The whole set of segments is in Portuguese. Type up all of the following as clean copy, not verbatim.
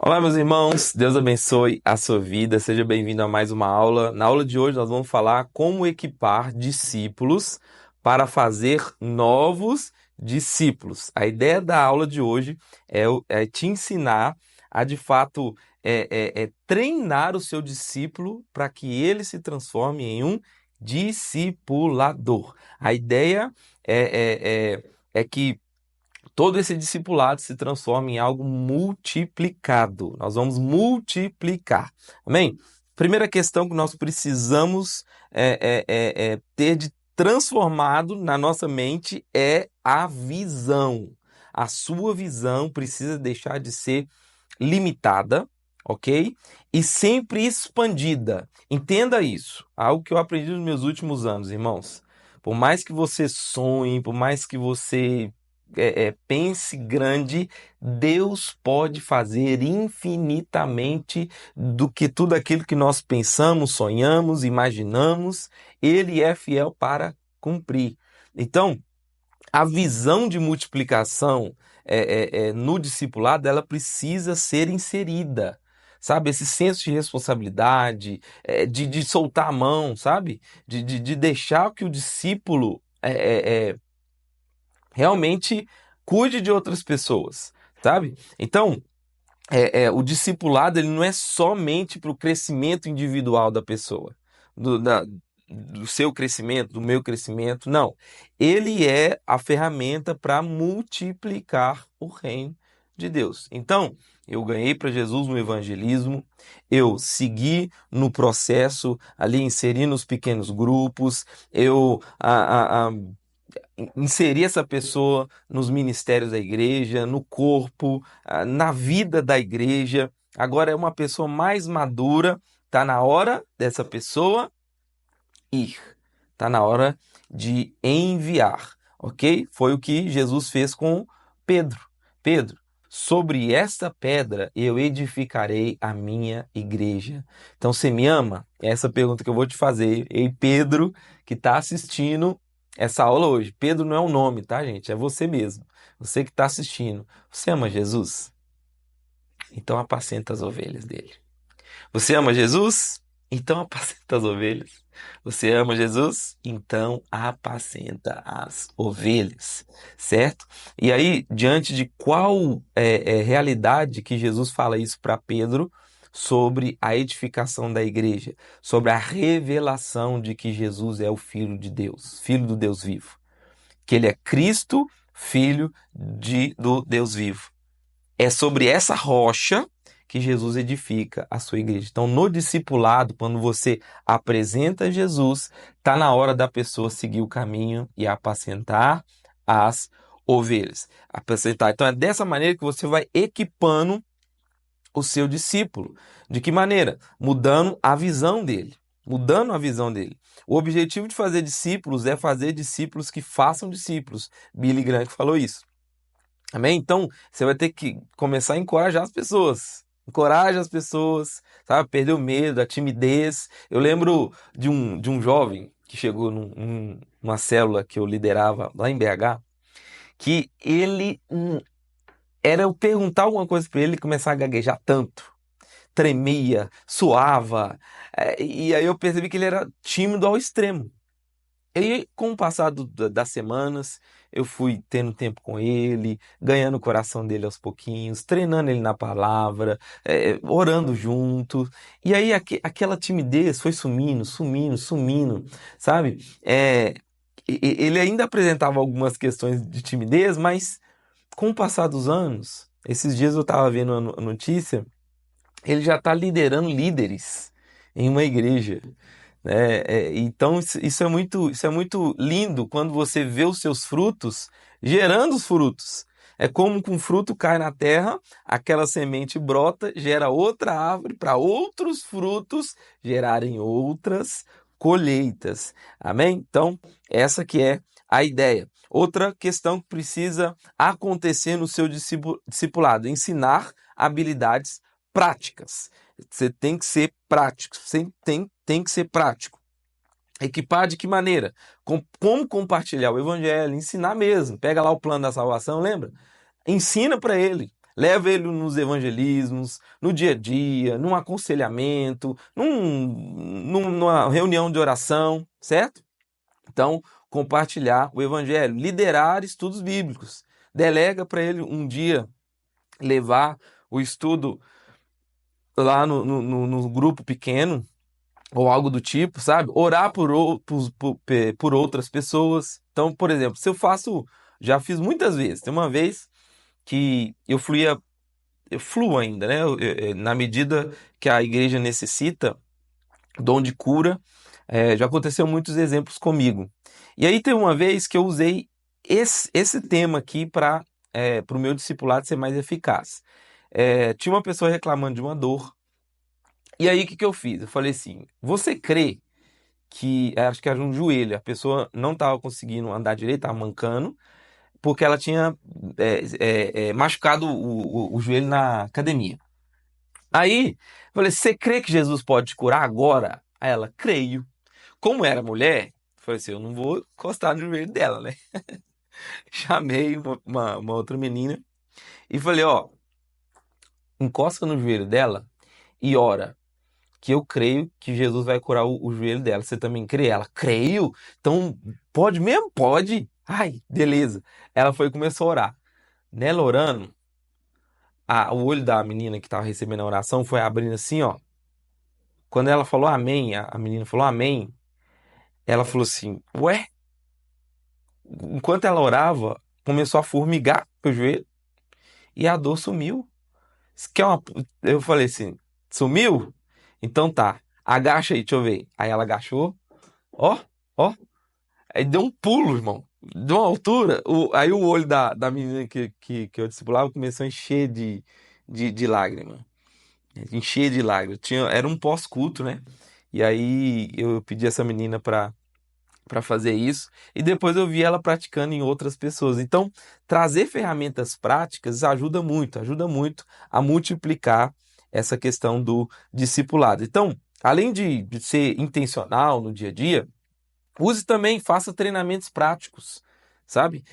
Olá, meus irmãos, Deus abençoe a sua vida, seja bem-vindo a mais uma aula. Na aula de hoje, nós vamos falar como equipar discípulos para fazer novos discípulos. A ideia da aula de hoje é te ensinar a, de fato, treinar o seu discípulo para que ele se transforme em um discipulador. A ideia é que todo esse discipulado se transforma em algo multiplicado. Nós vamos multiplicar. Amém? Primeira questão que nós precisamos ter de transformado na nossa mente é a visão. A sua visão precisa deixar de ser limitada, ok? E sempre expandida. Entenda isso. Algo que eu aprendi nos meus últimos anos, irmãos. Por mais que você sonhe, por mais que você pense grande, Deus pode fazer infinitamente do que tudo aquilo que nós pensamos, sonhamos, imaginamos. Ele é fiel para cumprir. Então, a visão de multiplicação no discipulado, ela precisa ser inserida, sabe? Esse senso de responsabilidade, de soltar a mão, sabe? De deixar que o discípulo realmente cuide de outras pessoas, sabe? Então, o discipulado ele não é somente para o crescimento individual da pessoa, do seu crescimento, do meu crescimento, não. Ele é a ferramenta para multiplicar o reino de Deus. Então, eu ganhei para Jesus no evangelismo, eu segui no processo ali, inserindo os pequenos grupos, eu inserir essa pessoa nos ministérios da igreja, no corpo, na vida da igreja. Agora é uma pessoa mais madura, está na hora dessa pessoa ir, está na hora de enviar, ok? Foi o que Jesus fez com Pedro. Pedro, sobre esta pedra eu edificarei a minha igreja. Então, você me ama? É essa pergunta que eu vou te fazer. Ei, Pedro, que está assistindo essa aula hoje. Pedro não é um nome, tá, gente? É você mesmo. Você que está assistindo. Você ama Jesus? Então apacenta as ovelhas dele. Você ama Jesus? Então apacenta as ovelhas. Você ama Jesus? Então apacenta as ovelhas, certo? E aí, diante de qual realidade que Jesus fala isso para Pedro sobre a edificação da igreja, sobre a revelação de que Jesus é o Filho de Deus, Filho do Deus vivo, que ele é Cristo, Filho do Deus vivo. É sobre essa rocha que Jesus edifica a sua igreja. Então, no discipulado, quando você apresenta Jesus, está na hora da pessoa seguir o caminho e apacentar as ovelhas. Apacentar. Então, é dessa maneira que você vai equipando o seu discípulo. De que maneira? Mudando a visão dele. Mudando a visão dele. O objetivo de fazer discípulos é fazer discípulos que façam discípulos. Billy Graham falou isso. Amém? Então, você vai ter que começar a encorajar as pessoas. Encoraja as pessoas, sabe? Perder o medo, a timidez. Eu lembro de um jovem que chegou numa célula que eu liderava lá em BH, que ele era eu perguntar alguma coisa para ele e começar a gaguejar tanto. Tremia, suava. E aí eu percebi que ele era tímido ao extremo. E aí, com o passar das semanas, eu fui tendo tempo com ele, ganhando o coração dele aos pouquinhos, treinando ele na palavra, orando junto. E aí aquela timidez foi sumindo, sumindo, sumindo, sabe? Ele ainda apresentava algumas questões de timidez, mas com o passar dos anos, esses dias eu estava vendo a notícia, ele já está liderando líderes em uma igreja, né? Então isso é muito lindo quando você vê os seus frutos gerando os frutos. É como que um fruto cai na terra, aquela semente brota, gera outra árvore para outros frutos gerarem outras colheitas. Amém? Então, essa que é a ideia. Outra questão que precisa acontecer no seu discipulado, ensinar habilidades práticas. Você tem que ser prático, você tem que ser prático. Equipar de que maneira? Como compartilhar o evangelho, ensinar mesmo. Pega lá o plano da salvação, lembra? Ensina para ele. Leva ele nos evangelismos, no dia a dia, num aconselhamento, numa reunião de oração, certo? Então, compartilhar o evangelho, liderar estudos bíblicos. Delega para ele um dia levar o estudo lá no grupo pequeno, ou algo do tipo, sabe? Orar por outras pessoas. Então, por exemplo, se eu faço, já fiz muitas vezes. Tem uma vez que eu fluo ainda, né? Na medida que a igreja necessita, dom de cura, já aconteceu muitos exemplos comigo. E aí tem uma vez que eu usei esse tema aqui para o meu discipulado ser mais eficaz. Tinha uma pessoa reclamando de uma dor. E aí o que que eu fiz? Eu falei assim: você crê que, acho que era um joelho, a pessoa não estava conseguindo andar direito, estava mancando, porque ela tinha machucado o joelho na academia. Aí, eu falei: você crê que Jesus pode te curar agora? Aí ela: creio. Como era mulher, eu falei assim: eu não vou encostar no joelho dela, né? Chamei uma outra menina e falei: ó, encosta no joelho dela e ora, que eu creio que Jesus vai curar o joelho dela. Você também crê? Ela: creio. Então, pode mesmo? Pode. Ai, beleza. Ela foi e começou a orar. Nela orando, o olho da menina que estava recebendo a oração foi abrindo assim, ó. Quando ela falou amém, a menina falou amém, ela falou assim: ué, enquanto ela orava, começou a formigar o joelho e a dor sumiu. Isso que é uma... Eu falei assim: sumiu? Então tá, agacha aí, deixa eu ver. Aí ela agachou, ó, ó. Aí deu um pulo, irmão. De uma altura. Aí o olho da menina que eu discipulava começou a encher de lágrima. Encher de lágrimas. Era um pós-culto, né? E aí eu pedi essa menina para fazer isso. E depois eu vi ela praticando em outras pessoas. Então, trazer ferramentas práticas ajuda muito a multiplicar essa questão do discipulado. Então, além de ser intencional no dia a dia, use também, faça treinamentos práticos, sabe?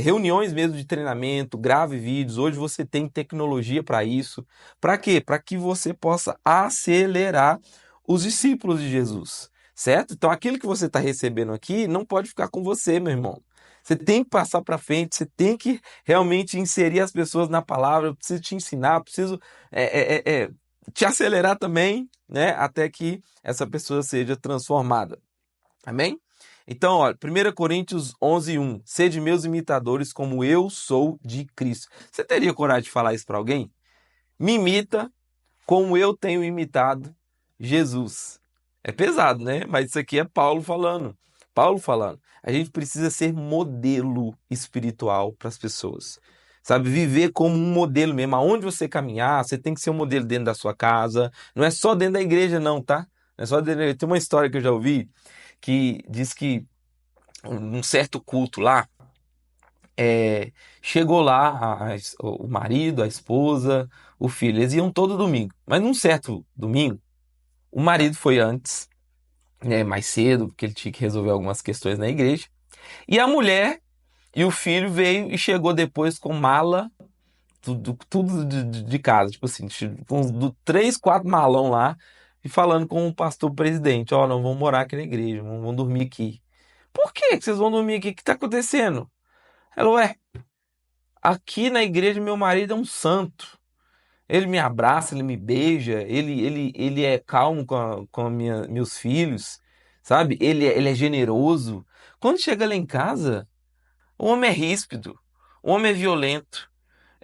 Reuniões mesmo de treinamento, grave vídeos. Hoje você tem tecnologia para isso. Para quê? Para que você possa acelerar os discípulos de Jesus, certo? Então aquilo que você está recebendo aqui não pode ficar com você, meu irmão. Você tem que passar para frente, você tem que realmente inserir as pessoas na palavra. Eu preciso te ensinar, eu preciso te acelerar também, né? Até que essa pessoa seja transformada. Amém? Então, olha, 1 Coríntios 11:1. Sede meus imitadores como eu sou de Cristo. Você teria coragem de falar isso para alguém? Me imita como eu tenho imitado Jesus. É pesado, né? Mas isso aqui é Paulo falando. Paulo falando. A gente precisa ser modelo espiritual para as pessoas. Sabe, viver como um modelo mesmo. Aonde você caminhar, você tem que ser um modelo dentro da sua casa. Não é só dentro da igreja, não, tá? Não é só dentro da igreja. Tem uma história que eu já ouvi que diz que um certo culto lá, chegou lá o marido, a esposa, o filho. Eles iam todo domingo. Mas num certo domingo, o marido foi antes, né, mais cedo, porque ele tinha que resolver algumas questões na igreja. E a mulher e o filho veio e chegou depois com mala, tudo de casa. Tipo assim, com três, quatro malão lá, e falando com o pastor presidente: ó, não vamos morar aqui na igreja, vamos dormir aqui. Por que que vocês vão dormir aqui? O que tá acontecendo? Ela: ué, aqui na igreja meu marido é um santo. Ele me abraça, ele me beija, ele é calmo com meus filhos, sabe? Ele é generoso. Quando chega lá em casa, o homem é ríspido, o homem é violento,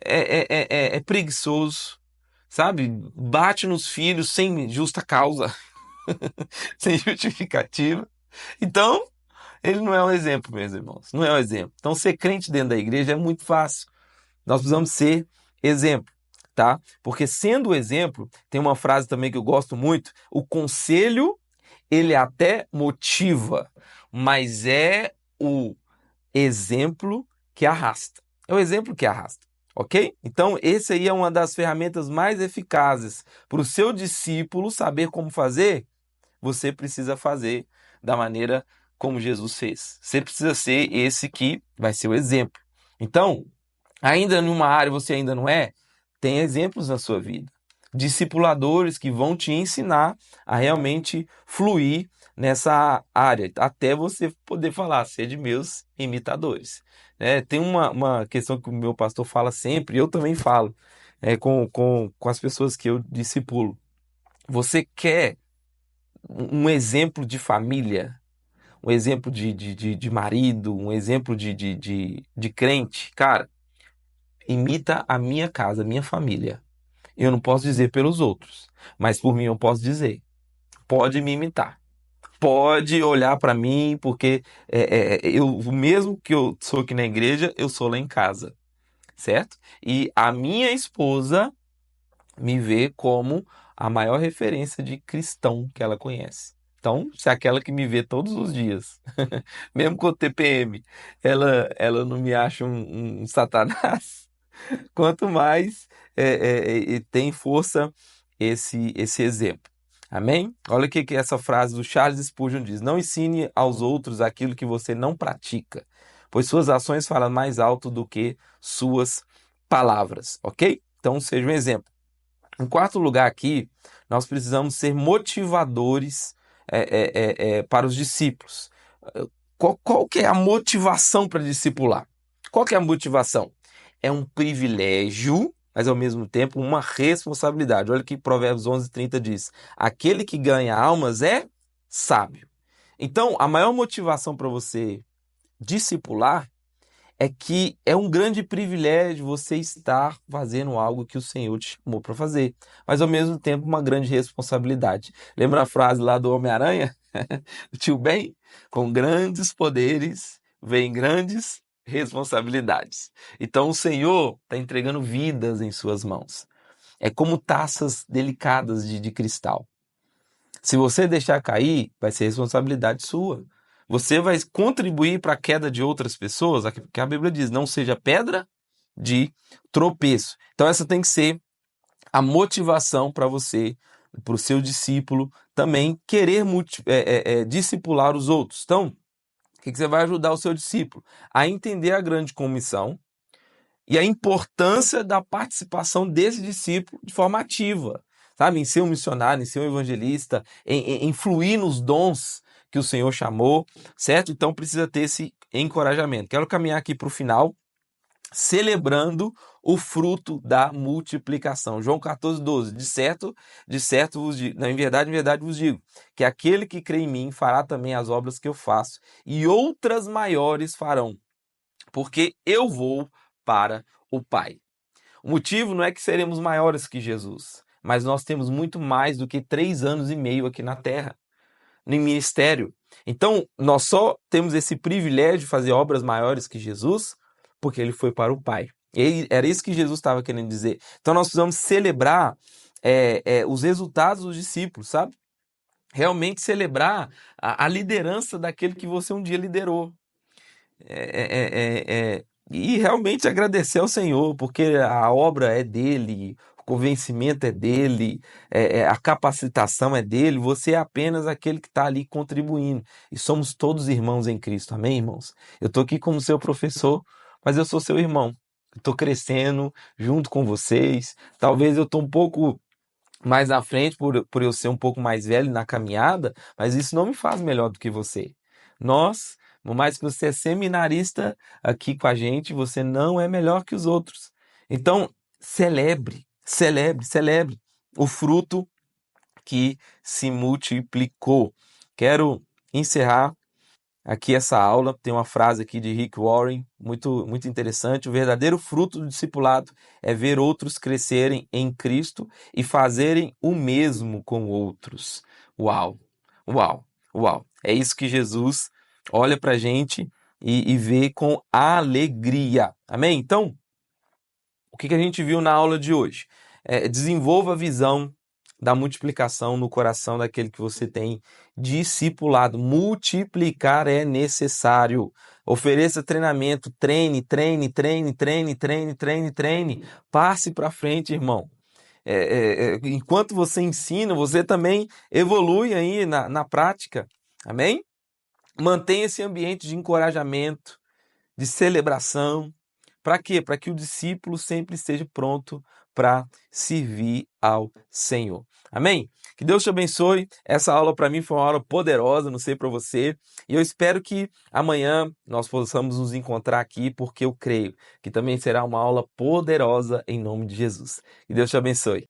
é preguiçoso, sabe? Bate nos filhos sem justa causa, sem justificativa. Então, ele não é um exemplo, meus irmãos. Não é um exemplo. Então, ser crente dentro da igreja é muito fácil. Nós precisamos ser exemplo, tá? Porque sendo exemplo, tem uma frase também que eu gosto muito: o conselho, ele até motiva, mas é o exemplo que arrasta. É o exemplo que arrasta, ok? Então, esse aí é uma das ferramentas mais eficazes para o seu discípulo saber como fazer. Você precisa fazer da maneira como Jesus fez. Você precisa ser esse que vai ser o exemplo. Então, Ainda numa área você ainda não é? Tem exemplos na sua vida. Discipuladores que vão te ensinar a realmente fluir nessa área, até você poder falar, sede meus imitadores. Tem uma questão que o meu pastor fala sempre, e eu também falo, com as pessoas que eu discipulo. Você quer um exemplo de família, um exemplo de marido, um exemplo de crente? Cara, imita a minha casa, a minha família. Eu não posso dizer pelos outros, mas por mim eu posso dizer. Pode me imitar. Pode olhar para mim, porque eu, mesmo que eu sou aqui na igreja, eu sou lá em casa, certo? E a minha esposa me vê como a maior referência de cristão que ela conhece. Então, se é aquela que me vê todos os dias, mesmo com o TPM, ela não me acha um satanás, quanto mais tem força esse exemplo. Amém? Olha o que essa frase do Charles Spurgeon diz: não ensine aos outros aquilo que você não pratica, pois suas ações falam mais alto do que suas palavras, ok? Então, seja um exemplo. Em quarto lugar aqui, nós precisamos ser motivadores para os discípulos. Qual que é a motivação para discipular? Qual que é a motivação? É um privilégio, mas ao mesmo tempo uma responsabilidade. Olha o que Provérbios 11:30 diz: aquele que ganha almas é sábio. Então, a maior motivação para você discipular é que é um grande privilégio você estar fazendo algo que o Senhor te chamou para fazer, mas ao mesmo tempo uma grande responsabilidade. Lembra a frase lá do Homem-Aranha? O tio Ben? Com grandes poderes vem grandes responsabilidades. Então o Senhor está entregando vidas em suas mãos. É como taças delicadas de cristal. Se você deixar cair, vai ser responsabilidade sua. Você vai contribuir para a queda de outras pessoas, que a Bíblia diz, não seja pedra de tropeço. Então essa tem que ser a motivação para você, para o seu discípulo, também querer discipular os outros. Então, o que você vai ajudar o seu discípulo? A entender a grande comissão e a importância da participação desse discípulo de forma ativa, sabe? Em ser um missionário, em ser um evangelista, em fluir nos dons que o Senhor chamou, certo? Então precisa ter esse encorajamento. Quero caminhar aqui para o final, celebrando o fruto da multiplicação. João 14:12. De certo vos digo, não, em verdade vos digo, que aquele que crê em mim fará também as obras que eu faço, e outras maiores farão, porque eu vou para o Pai. O motivo não é que seremos maiores que Jesus, mas nós temos muito mais do que 3 anos e meio aqui na Terra, no ministério. Então, nós só temos esse privilégio de fazer obras maiores que Jesus, porque ele foi para o Pai. Era isso que Jesus estava querendo dizer. Então, nós precisamos celebrar os resultados dos discípulos, sabe? Realmente celebrar a liderança daquele que você um dia liderou. E realmente agradecer ao Senhor, porque a obra é dele, o convencimento é dele, a capacitação é dele, você é apenas aquele que está ali contribuindo. E somos todos irmãos em Cristo, amém, irmãos? Eu estou aqui como seu professor, mas eu sou seu irmão. Estou crescendo junto com vocês. Talvez eu estou um pouco mais à frente por eu ser um pouco mais velho na caminhada, mas isso não me faz melhor do que você. Nós, por mais que você é seminarista aqui com a gente, você não é melhor que os outros. Então, celebre o fruto que se multiplicou. Quero encerrar aqui essa aula. Tem uma frase aqui de Rick Warren, muito interessante. O verdadeiro fruto do discipulado é ver outros crescerem em Cristo e fazerem o mesmo com outros. Uau, uau, uau. É isso que Jesus olha para a gente e vê com alegria. Amém? Então, o que a gente viu na aula de hoje? Desenvolva a visão da multiplicação no coração daquele que você tem discipulado. Multiplicar é necessário. Ofereça treinamento, treine. Passe para frente, irmão. Enquanto você ensina, você também evolui aí na prática. Amém? Mantenha esse ambiente de encorajamento, de celebração, Para quê? Para que o discípulo sempre esteja pronto para servir ao Senhor. Amém? Que Deus te abençoe. Essa aula para mim foi uma aula poderosa, não sei para você. E eu espero que amanhã nós possamos nos encontrar aqui, porque eu creio que também será uma aula poderosa em nome de Jesus. Que Deus te abençoe.